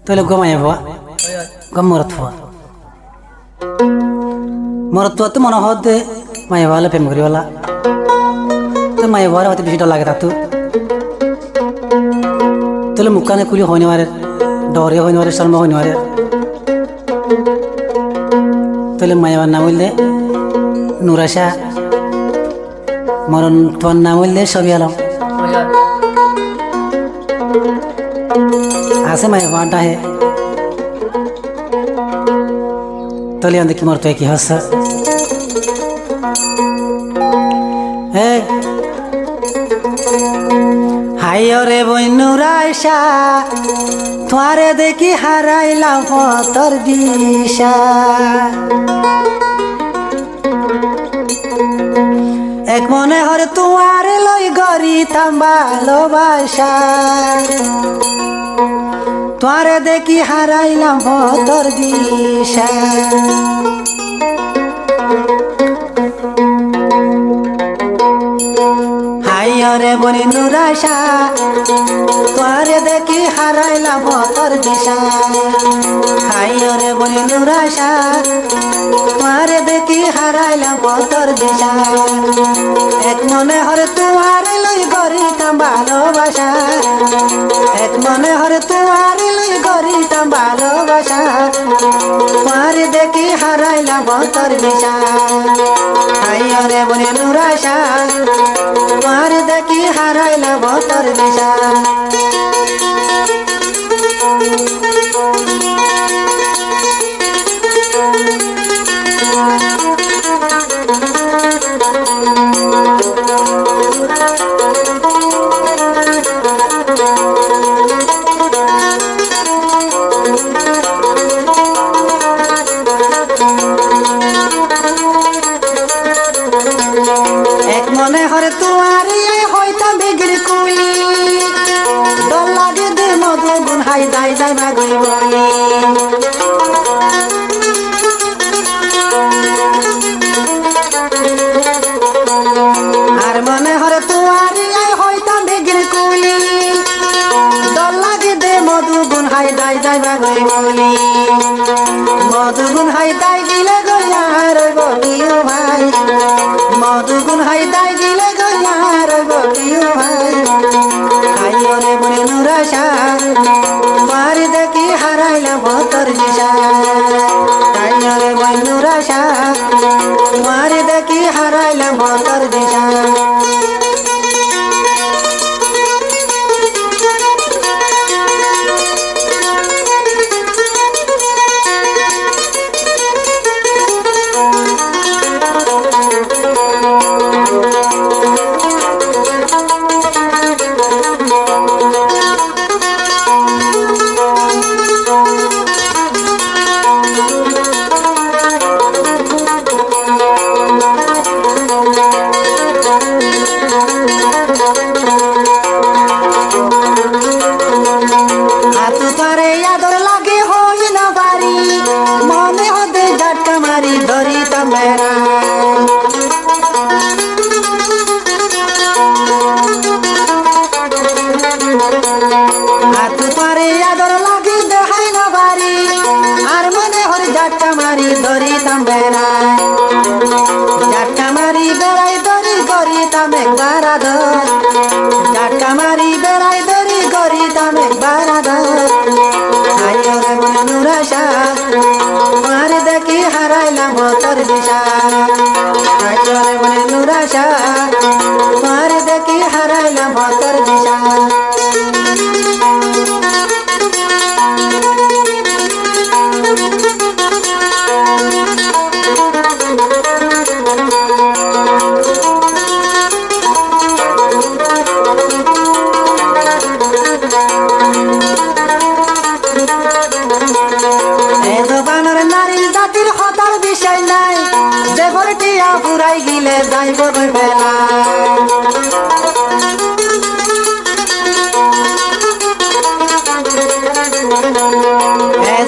তাহলে গমাই বাবা গম মরত হওয়া মরত তো মনে হতে মাই বাবা প্রেম করিওলা তো মাই বাবার হয়তো বেশি ডর লাগে তাতো তাহলে মুখানে কুলি হয় নারে ডরে হয় নারে শর্মা হয় নারে তাহলে মাই বাবার নাম বললে নুরাশা মরণ তোমার নাম বললে সবই আলম আছে মাই বাবা ডাহে তাহলে আমাদের কি মরতো কি হচ্ছে হাইয় রে বইনুরাইসা তোমারে দেখি হারাইলাম পতর দিশা এক মনে হরে তোমার লই গরিতাম ভালোবাসা তোমারে দেখি হারাইলাম পতর দিশা রে বনি নুরাশা তোমারে দেখি হারাইলাম পতর দিশা হাইয় রে বনি নুরাশা তোমারে দেখি হারাইলাম পতর দিশা এক মনে হরে তোমার লই গরিতাম ভালোবাসা এক মনে হরে তোমার লই গরিতাম ভালোবাসা তোমারে দেখি হারাইলাম পতর দিশা হাইয় রে বনি নুরাশা তোমারে দেখি হারাইলাম পতর দিশা এক মনে হরে তোমার হইতাম বিগড়ি কুলি ডর লাগে দে মধু গুণ হাই দাই যাই ভাগই বলি আর মনে হরে তোমার হইতাম বিগড়ি কুলি ডর লাগে দে মধু গুণ হাই দাই যাই ভাগই বলি মধু গুণ হাই দাই গিলে গয়ার বলিও ভাই মধু গুণ হাই দাই গিলে গয়ার বলিও ভাই হাইয় রে বনি নুরাশা তোমার দেখি হারাইলাম পতর দিশা হাইয় রে বনি নুরাশা তোমার দেখি হারাইলাম পতর দিশা তোমারে দেখি হারাইলাম পতর দিশা হাইয় রে বনি নুরাশা তোমারে দেখি হারাইলাম পতর দিশা ফুরাই গিলে যাইব বেলা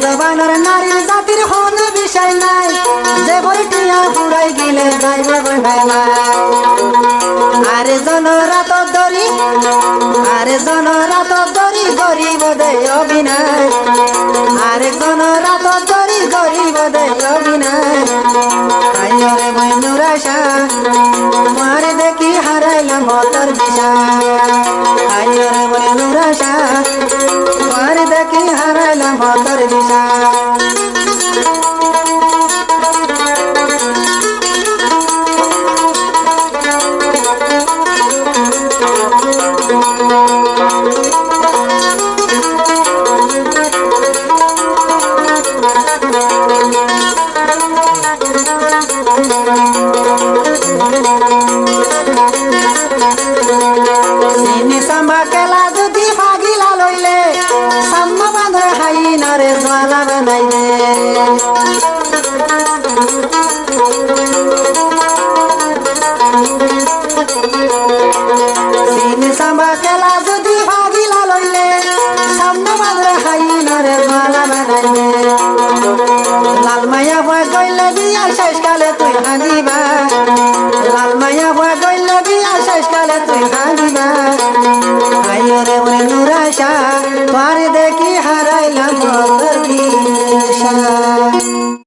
জবানের নারীর জাতির হন বিষয় নাই যে বইটিয়া ফুরাই গিলে যাইব বেলা আরে জনরাত দরি গরিব দে অভিনয় আরেকজন রাত ধরি গরিব দেখবি না আইরে বন্ধুর আশা তোমার দেখি হারাইলাম মতর দিশা আইরে বন্ধুর আশা তোমার দেখি হারাইলাম মতর দিশা কেলা যদি ভাগিলা লইলে সাম্য বাঁধে হাই নারে জ্বালা বানাইলে চিনি সাম্বা কেলা যদি ভাগিলা লইলে সাম্য বাঁধে হাই নারে জ্বালা বানাইলে লাল মায়া ভয় কইলে বিয়া শেষ কালে তুই হাঁদিবা লাল মায়া ভয় কইলে বিয়া শেষ কালে তুই হাঁদিবা আইরে বন্ধুর আশা তোর